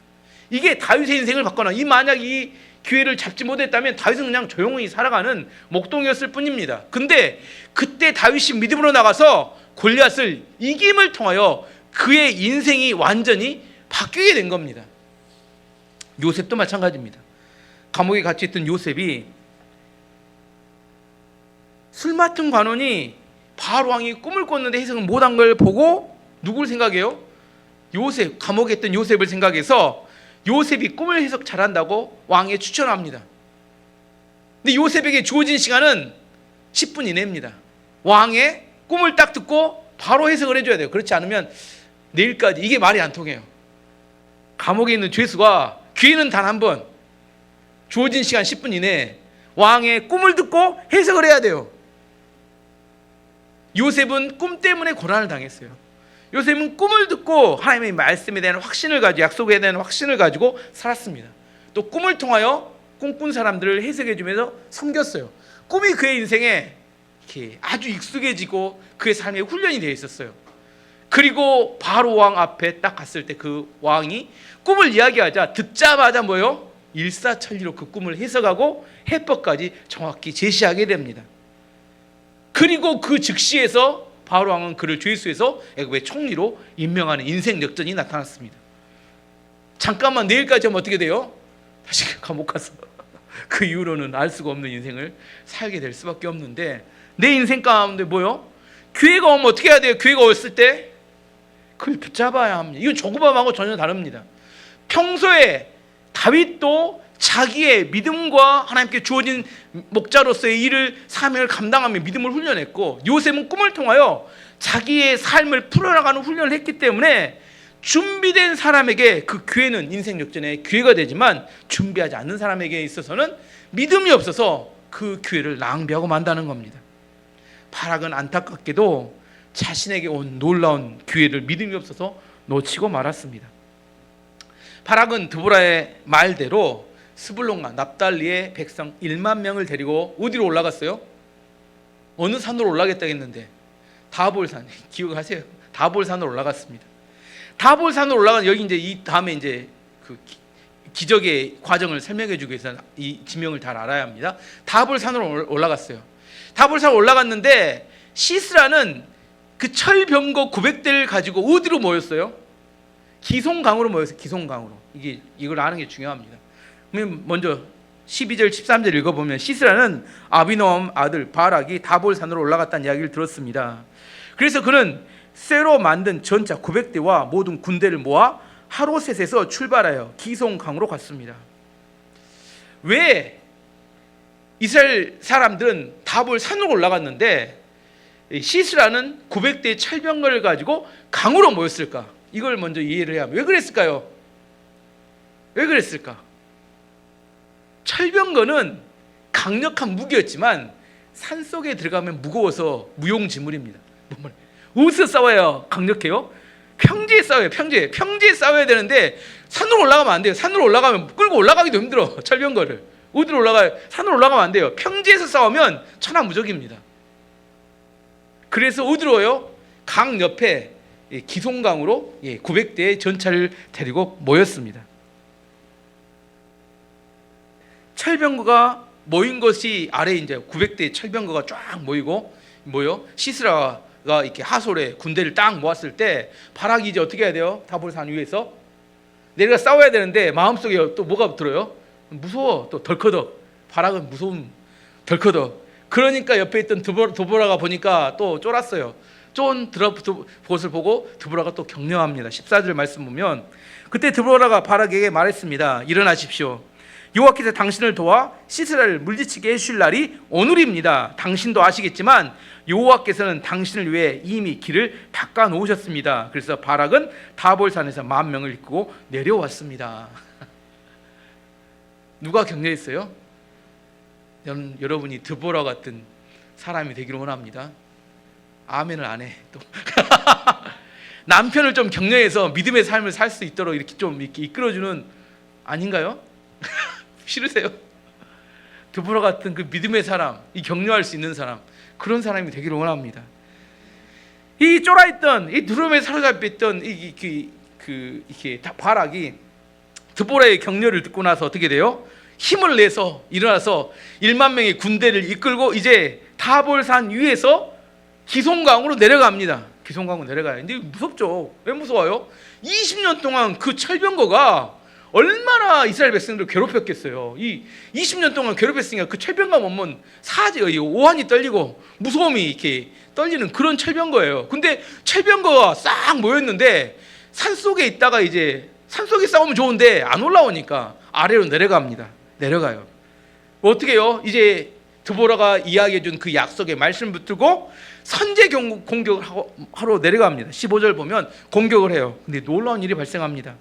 이게 다윗의 인생을 바꿔놔. 만약 이 기회를 잡지 못했다면 다윗은 그냥 조용히 살아가는 목동이었을 뿐입니다. 근데 그때 다윗이 믿음으로 나가서 골리앗을 이김을 통하여 그의 인생이 완전히 바뀌게 된 겁니다. 요셉도 마찬가지입니다. 감옥에 갇혀 있던 요셉이 술 맡은 관원이 바로 왕이 꿈을 꿨는데 해석을 못한 걸 보고 누굴 생각해요? 요셉, 감옥에 있던 요셉을 생각해서 요셉이 꿈을 해석 잘한다고 왕에 추천합니다. 근데 요셉에게 주어진 시간은 10분 이내입니다. 왕의 꿈을 딱 듣고 바로 해석을 해줘야 돼요. 그렇지 않으면 내일까지, 이게 말이 안 통해요. 감옥에 있는 죄수가 기회는 단 한 번, 주어진 시간 10분 이내에 왕의 꿈을 듣고 해석을 해야 돼요. 요셉은 꿈 때문에 고난을 당했어요. 요셉은 꿈을 듣고 하나님의 말씀에 대한 확신을 가지고, 약속에 대한 확신을 가지고 살았습니다. 또 꿈을 통하여 꿈꾼 사람들을 해석해 주면서 섬겼어요. 꿈이 그의 인생에 이렇게 아주 익숙해지고 그의 삶에 훈련이 되어 있었어요. 그리고 바로 왕 앞에 딱 갔을 때 그 왕이 꿈을 이야기하자 듣자마자 뭐요? 일사천리로 그 꿈을 해석하고 해법까지 정확히 제시하게 됩니다. 그리고 그 즉시에서 바로 왕은 그를 죄수에서 애굽의 총리로 임명하는 인생 역전이 나타났습니다. 잠깐만 내일까지 하면 어떻게 돼요? 다시 감옥 가서 그 이후로는 알 수가 없는 인생을 살게 될 수밖에 없는데, 내 인생 가운데 뭐요? 기회가 오면 어떻게 해야 돼요? 기회가 왔을 때 그걸 붙잡아야 합니다. 이건 조그밤하고 전혀 다릅니다. 평소에 다윗도 자기의 믿음과 하나님께 주어진 목자로서의 일을, 사명을 감당하며 믿음을 훈련했고, 요셉은 꿈을 통하여 자기의 삶을 풀어나가는 훈련을 했기 때문에 준비된 사람에게 그 기회는 인생 역전의 기회가 되지만, 준비하지 않는 사람에게 있어서는 믿음이 없어서 그 기회를 낭비하고 만다는 겁니다. 바락은 안타깝게도 자신에게 온 놀라운 기회를 믿음이 없어서 놓치고 말았습니다. 바락은 드보라의 말대로 스불론과 납달리의 백성 1만 명을 데리고 어디로 올라갔어요? 어느 산으로 올라가겠다고 했는데 다볼산, 기억하세요? 다볼산으로 올라갔습니다. 다볼산으로 올라간, 여기 이제 이 다음에 이제 그 기적의 과정을 설명해 주기 위해서 이 지명을 잘 알아야 합니다. 다볼산으로 올라갔어요. 다볼산 올라갔는데 시스라는 그 철병거 900대를 가지고 어디로 모였어요? 기송강으로 모였어요. 기송강으로. 이걸 아는 게 중요합니다. 그러면 먼저 12절 13절 읽어보면, 시스라는 아비노암 아들 바락이 다볼산으로 올라갔다는 이야기를 들었습니다. 그래서 그는 쇠로 만든 전차 900대와 모든 군대를 모아 하로셋에서 출발하여 기송강으로 갔습니다. 왜 이스라엘 사람들은 다볼산으로 올라갔는데 시스라는 900대의 철병거를 가지고 강으로 모였을까? 이걸 먼저 이해를 해야 합니다. 왜 그랬을까요? 왜 그랬을까? 철병거는 강력한 무기였지만 산속에 들어가면 무거워서 무용지물입니다. 어디서 싸워야 강력해요? 평지에 싸워요. 평지에 싸워야 되는데 산으로 올라가면 안 돼요. 산으로 올라가면 끌고 올라가기도 힘들어. 철병거를 어디로 올라가요? 산으로 올라가면 안 돼요. 평지에서 싸우면 천하무적입니다. 그래서 어디로 와요? 강 옆에 기송강으로 900대의 전차를 데리고 모였습니다. 철병거가 모인 것이 아래 이제 900대의 철병거가 쫙 모이고 시스라가 이렇게 하솔에 군대를 딱 모았을 때 바락이 이제 어떻게 해야 돼요? 다볼산 위에서 내가 싸워야 되는데 마음속에 또 뭐가 들어요? 무서워. 또 덜커덕. 바락은 무서움. 덜커덕. 그러니까 옆에 있던 드보라가 보니까 또 쫄았어요. 쫀 것을 보고 드보라가 또 격려합니다. 14절 말씀 보면, 그때 드보라가 바락에게 말했습니다. 일어나십시오. 여호와께서 당신을 도와 시스라를 물리치게 해주실 날이 오늘입니다. 당신도 아시겠지만 여호와께서는 당신을 위해 이미 길을 닦아 놓으셨습니다. 그래서 바락은 다볼산에서 10,000명을 이끌고 내려왔습니다. 누가 격려했어요? 여러분이 드보라 같은 사람이 되기를 원합니다. 아멘을 안 해. 또 남편을 좀 격려해서 믿음의 삶을 살 수 있도록 이렇게 좀 이렇게 이끌어주는, 아닌가요? 싫으세요? 드보라 같은 그 믿음의 사람, 이 격려할 수 있는 사람, 그런 사람이 되기를 원합니다. 이 쫄아있던, 이 두려움에 사로잡혔던 이렇게 바락이 드보라의 격려를 듣고 나서 어떻게 돼요? 힘을 내서 일어나서 10,000명의 군대를 이끌고 이제 다볼산 위에서 기송강으로 내려갑니다. 기송강으로 내려가요. 근데 무섭죠. 왜 무서워요? 20년 동안 그 철병거가 얼마나 이스라엘 백성들을 괴롭혔겠어요. 이 20년 동안 괴롭혔으니까 그 철병감 오면 오한이 떨리고 무서움이 이렇게 떨리는 그런 철병거예요. 근데 철병거가 싹 모였는데 산속에 있다가 이제 산속에 싸우면 좋은데 안 올라오니까 아래로 내려갑니다. 내려가요. 어떻게 해요? 이제 드보라가 이야기해준 그 약속의 말씀을 붙들고 선제 공격을 하러 내려갑니다. 15절 보면 공격을 해요. 근데 놀라운 일이 발생합니다.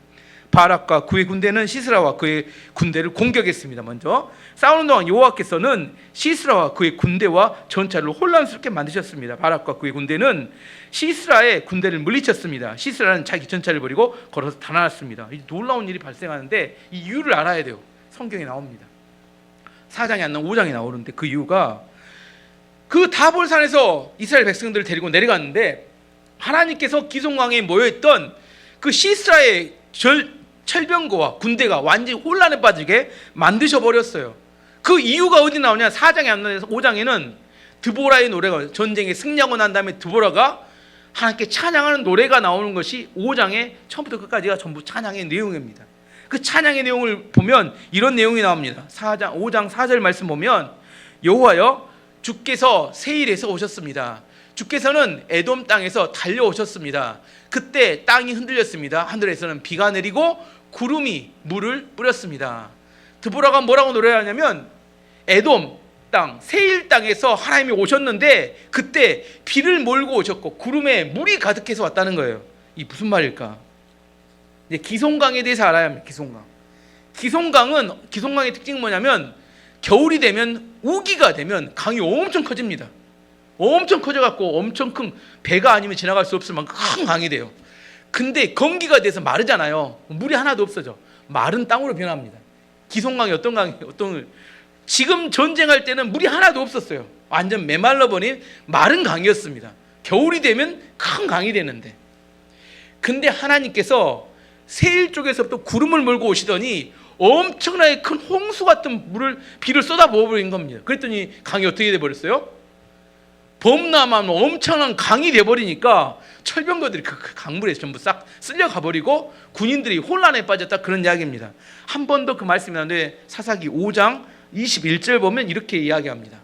바락과 그의 군대는 시스라와 그의 군대를 공격했습니다. 먼저 싸우는 동안 여호와께서는 시스라와 그의 군대와 전차를 혼란스럽게 만드셨습니다. 바락과 그의 군대는 시스라의 군대를 물리쳤습니다. 시스라는 자기 전차를 버리고 걸어서 달아났습니다. 이 놀라운 일이 발생하는데 이 이유를 알아야 돼요. 성경에 나옵니다. 4장이 안 나오고 5장이 나오는데 그 이유가, 그 다볼산에서 이스라엘 백성들을 데리고 내려갔는데 하나님께서 기송강에 모여있던 그 시스라의 철병거와 군대가 완전히 혼란에 빠지게 만드셔버렸어요. 그 이유가 어디 나오냐? 4장에 안 나와서 5장에는 드보라의 노래가, 전쟁에 승리하고 난 다음에 드보라가 하나님께 찬양하는 노래가 나오는 것이 5장에 처음부터 끝까지가 전부 찬양의 내용입니다. 그 찬양의 내용을 보면 이런 내용이 나옵니다. 5장 4절 말씀 보면 여호와여 주께서 세일에서 오셨습니다. 주께서는 에돔 땅에서 달려오셨습니다. 그때 땅이 흔들렸습니다. 하늘에서는 비가 내리고 구름이 물을 뿌렸습니다. 드보라가 뭐라고 노래하냐면 에돔 땅, 세일 땅에서 하나님이 오셨는데 그때 비를 몰고 오셨고 구름에 물이 가득해서 왔다는 거예요. 이 무슨 말일까? 이제 기송강에 대해서 알아야 합니다. 기송강의 특징은 뭐냐면 겨울이 되면 우기가 되면 강이 엄청 커집니다. 엄청 커져갖고 엄청 큰 배가 아니면 지나갈 수 없을 만큼 큰 강이 돼요. 근데 건기가 돼서 마르잖아요. 물이 하나도 없어져. 마른 땅으로 변합니다. 기송강이 어떤 강이에요? 지금 전쟁할 때는 물이 하나도 없었어요. 완전 메말라버린 마른 강이었습니다. 겨울이 되면 큰 강이 되는데, 근데 하나님께서 세일 쪽에서부터 구름을 몰고 오시더니 엄청나게 큰 홍수 같은 비를 쏟아 부어버린 겁니다. 그랬더니 강이 어떻게 돼버렸어요? 범람한 엄청난 강이 돼버리니까 철병거들이 그 강물에 전부 싹 쓸려가 버리고 군인들이 혼란에 빠졌다, 그런 이야기입니다. 한 번 더 그 말씀이 나오는데 사사기 5장 21절 보면 이렇게 이야기합니다.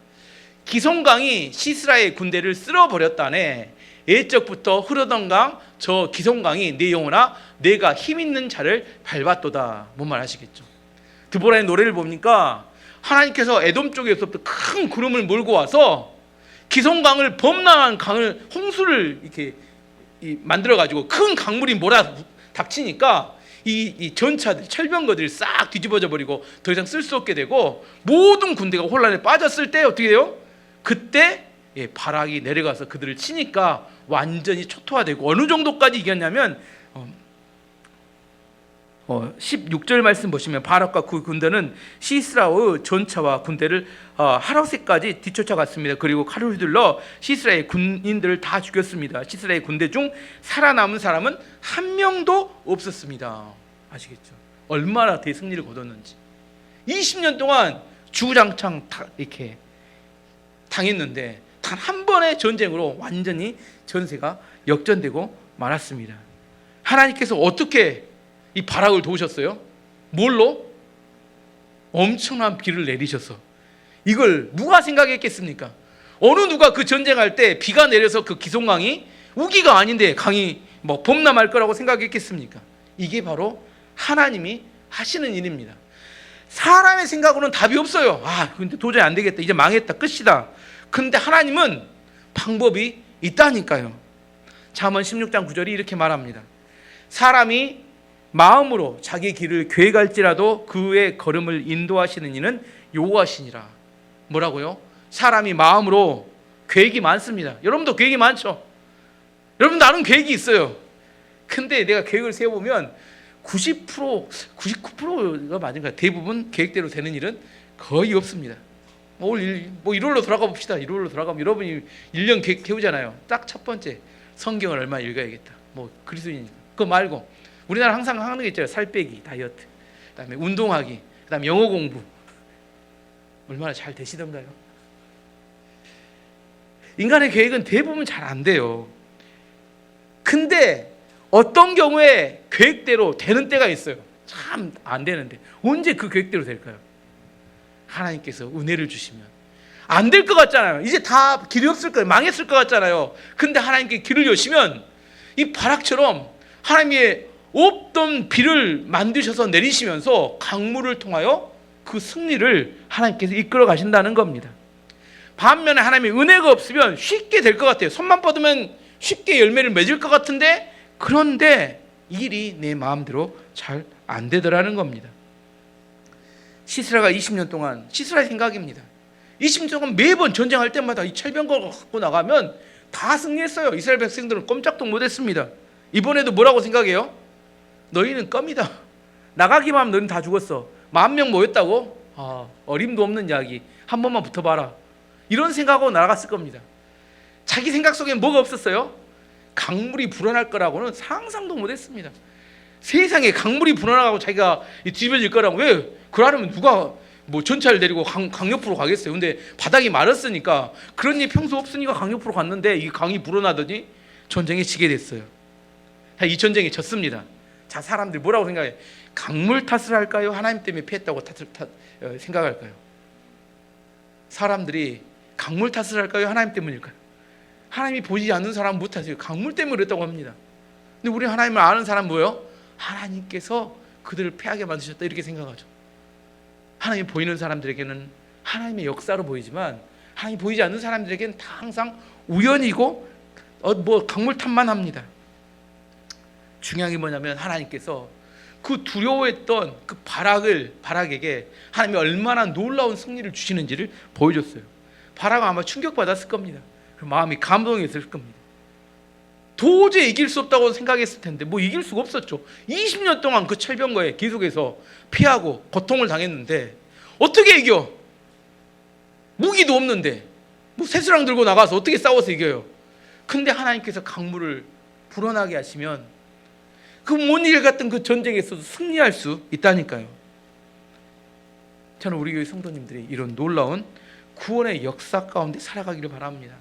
기송강이 시스라의 군대를 쓸어버렸다네. 옛적부터 흐르던 강 저 기송강이 내 영혼아 내가 힘있는 자를 밟았도다. 뭔 말 아시겠죠? 드보라의 노래를 보니까 하나님께서 에돔 쪽에서부터 큰 구름을 몰고 와서 기송강을, 범람한 강을, 홍수를 이렇게 만들어가지고 큰 강물이 몰아 닥치니까 이 전차들, 철병거들이 싹 뒤집어져 버리고 더 이상 쓸 수 없게 되고 모든 군대가 혼란에 빠졌을 때 어떻게 돼요? 그때 바락이 내려가서 그들을 치니까 완전히 초토화되고, 어느 정도까지 이겼냐면 16절 말씀 보시면 바락과 그 군대는 시스라의 전차와 군대를 하라셋까지 뒤쫓아갔습니다. 그리고 칼을 휘둘러 시스라의 군인들을 다 죽였습니다. 시스라의 군대 중 살아남은 사람은 한 명도 없었습니다. 아시겠죠? 얼마나 대승리를 거뒀는지. 20년 동안 주구장창 이렇게 당했는데 단 한 번의 전쟁으로 완전히 전세가 역전되고 말았습니다. 하나님께서 어떻게 이 바락을 도우셨어요? 뭘로? 엄청난 비를 내리셔서. 이걸 누가 생각했겠습니까? 어느 누가 그 전쟁할 때 비가 내려서 그 기송강이 우기가 아닌데 강이 범람할 거라고 생각했겠습니까? 이게 바로 하나님이 하시는 일입니다. 사람의 생각으로는 답이 없어요. 근데 도저히 안 되겠다. 이제 망했다. 끝이다. 근데 하나님은 방법이 있다니까요. 잠언 16장 9절이 이렇게 말합니다. 사람이 마음으로 자기 길을 계획할지라도 그의 걸음을 인도하시는 이는 여호와시니라. 뭐라고요? 사람이 마음으로 계획이 많습니다. 여러분도 계획이 많죠? 여러분 나름 계획이 있어요. 근데 내가 계획을 세워보면 90%, 99%가 맞은가요? 대부분 계획대로 되는 일은 거의 없습니다. 뭐 1월로 돌아가 봅시다. 1월로 돌아가면 여러분이 1년 계획 세우잖아요. 딱 첫 번째 성경을 얼마 읽어야겠다. 뭐 그리스도인이니까. 그거 말고 우리나라 항상 하는 게 있잖아요. 살 빼기, 다이어트, 그다음에 운동하기, 그다음에 영어 공부. 얼마나 잘 되시던가요? 인간의 계획은 대부분 잘 안 돼요. 근데 어떤 경우에 계획대로 되는 때가 있어요. 참 안 되는데 언제 그 계획대로 될까요? 하나님께서 은혜를 주시면 안 될 것 같잖아요. 이제 다 길이 없을 거예요. 망했을 것 같잖아요. 근데 하나님께 길을 여시면 이 바락처럼 하나님의 없던 비를 만드셔서 내리시면서 강물을 통하여 그 승리를 하나님께서 이끌어 가신다는 겁니다. 반면에 하나님의 은혜가 없으면 쉽게 될 것 같아요. 손만 뻗으면 쉽게 열매를 맺을 것 같은데, 그런데 일이 내 마음대로 잘 안 되더라는 겁니다. 시스라가 20년 동안, 시스라의 생각입니다. 20년 동안 매번 전쟁할 때마다 이 철병거를 갖고 나가면 다 승리했어요. 이스라엘 백성들은 꼼짝도 못했습니다. 이번에도 뭐라고 생각해요? 너희는 껌이다. 나가기만 하면 너희는 다 죽었어. 10,000명 모였다고? 어림도 없는 이야기. 한 번만 붙어봐라. 이런 생각하고 날아갔을 겁니다. 자기 생각 속에는 뭐가 없었어요? 강물이 불어날 거라고는 상상도 못했습니다. 세상에 강물이 불어나고 자기가 뒤집어질 거라고. 왜? 그러려면 누가 뭐 전차를 데리고 강 옆으로 가겠어요. 근데 바닥이 마르으니까, 그런 일 평소 없으니까 강 옆으로 갔는데 이 강이 불어나더니 전쟁에 지게 됐어요. 이 전쟁에 졌습니다. 자, 사람들 뭐라고 생각해? 강물 탓을 할까요? 하나님 때문에 피했다고 생각할까요? 사람들이 강물 탓을 할까요? 하나님 때문일까요? 하나님이 보이지 않는 사람은 못 탓해요. 강물 때문에 그랬다고 합니다. 근데 우리 하나님을 아는 사람 뭐예요? 하나님께서 그들을 패하게 만드셨다, 이렇게 생각하죠. 하나님이 보이는 사람들에게는 하나님의 역사로 보이지만, 하나님이 보이지 않는 사람들에게는 다 항상 우연이고 강물 탓만 합니다. 중요한 게 뭐냐면, 하나님께서 그 두려워했던 그 바락에게 하나님이 얼마나 놀라운 승리를 주시는지를 보여줬어요. 바락은 아마 충격받았을 겁니다. 그 마음이 감동했을 겁니다. 도저히 이길 수 없다고 생각했을 텐데 이길 수가 없었죠. 20년 동안 그 철병거에 계속해서 피하고 고통을 당했는데 어떻게 이겨? 무기도 없는데 쇠수랑 들고 나가서 어떻게 싸워서 이겨요? 근데 하나님께서 강물을 불어나게 하시면 그 못 이길 같은 그 전쟁에서도 승리할 수 있다니까요. 저는 우리 교회 성도님들이 이런 놀라운 구원의 역사 가운데 살아가기를 바랍니다.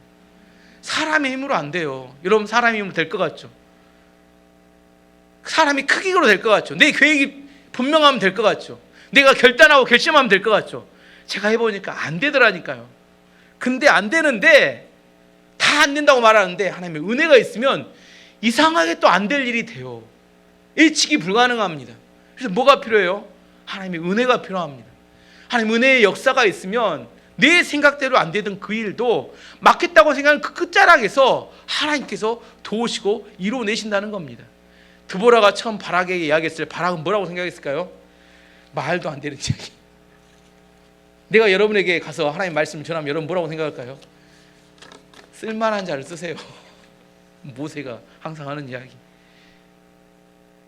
사람의 힘으로 안 돼요. 여러분, 사람의 힘으로 될 것 같죠? 사람이 크기로 될 것 같죠? 내 계획이 분명하면 될 것 같죠? 내가 결단하고 결심하면 될 것 같죠? 제가 해보니까 안 되더라니까요. 근데 안 되는데, 다 안 된다고 말하는데 하나님의 은혜가 있으면 이상하게 또 안 될 일이 돼요. 예측이 불가능합니다. 그래서 뭐가 필요해요? 하나님의 은혜가 필요합니다. 하나님 은혜의 역사가 있으면 내 생각대로 안 되던 그 일도 막혔다고 생각하는 그 끝자락에서 하나님께서 도우시고 이루어내신다는 겁니다. 드보라가 처음 바락에게 이야기했을 때 바락은 뭐라고 생각했을까요? 말도 안 되는 이야기. 내가 여러분에게 가서 하나님 말씀을 전하면 여러분 뭐라고 생각할까요? 쓸만한 자를 쓰세요. 모세가 항상 하는 이야기.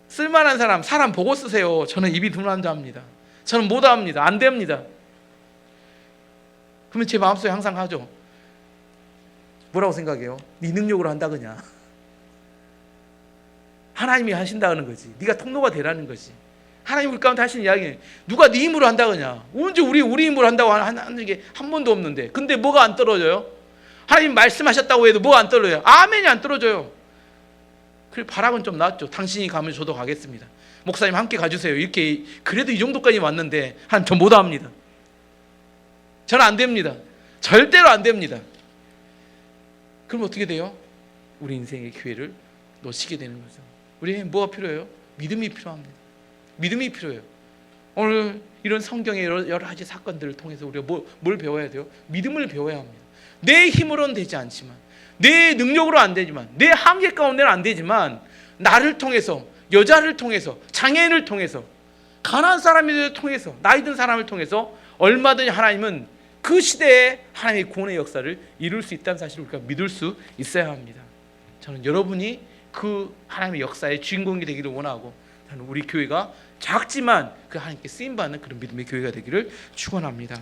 쓸만한 사람 보고 쓰세요. 저는 입이 둔한 자입니다. 저는 못합니다. 안 됩니다. 그러면 제 마음속에 항상 하죠. 뭐라고 생각해요? 네 능력으로 한다 그냥. 하나님이 하신다는 거지. 네가 통로가 되라는 거지. 하나님 우리 가운데 하시는 이야기는 누가 네 힘으로 한다 그냥. 언제 우리 힘으로 한다고 하는 게 한 번도 없는데. 근데 뭐가 안 떨어져요? 하나님 말씀하셨다고 해도 뭐가 안 떨어져요? 아멘이 안 떨어져요. 그래, 바락은 좀 낫죠. 당신이 가면 저도 가겠습니다. 목사님 함께 가주세요. 이렇게 그래도 이 정도까지 왔는데 하나님 저 못합니다. 저는 안 됩니다. 절대로 안 됩니다. 그럼 어떻게 돼요? 우리 인생의 기회를 놓치게 되는 거죠. 우리에게 뭐가 필요해요? 믿음이 필요합니다. 믿음이 필요해요. 오늘 이런 성경의 여러 가지 사건들을 통해서 우리가 뭘 배워야 돼요? 믿음을 배워야 합니다. 내 힘으로는 되지 않지만, 내 능력으로 안 되지만, 내 한계 가운데는 안 되지만, 나를 통해서, 여자를 통해서, 장애인을 통해서, 가난한 사람을 통해서, 나이 든 사람을 통해서 얼마든지 하나님은 그 시대에 하나님의 구원의 역사를 이룰 수 있다는 사실을 우리가 믿을 수 있어야 합니다. 저는 여러분이 그 하나님의 역사의 주인공이 되기를 원하고, 저는 우리 교회가 작지만 그 하나님께 쓰임받는 그런 믿음의 교회가 되기를 축원합니다.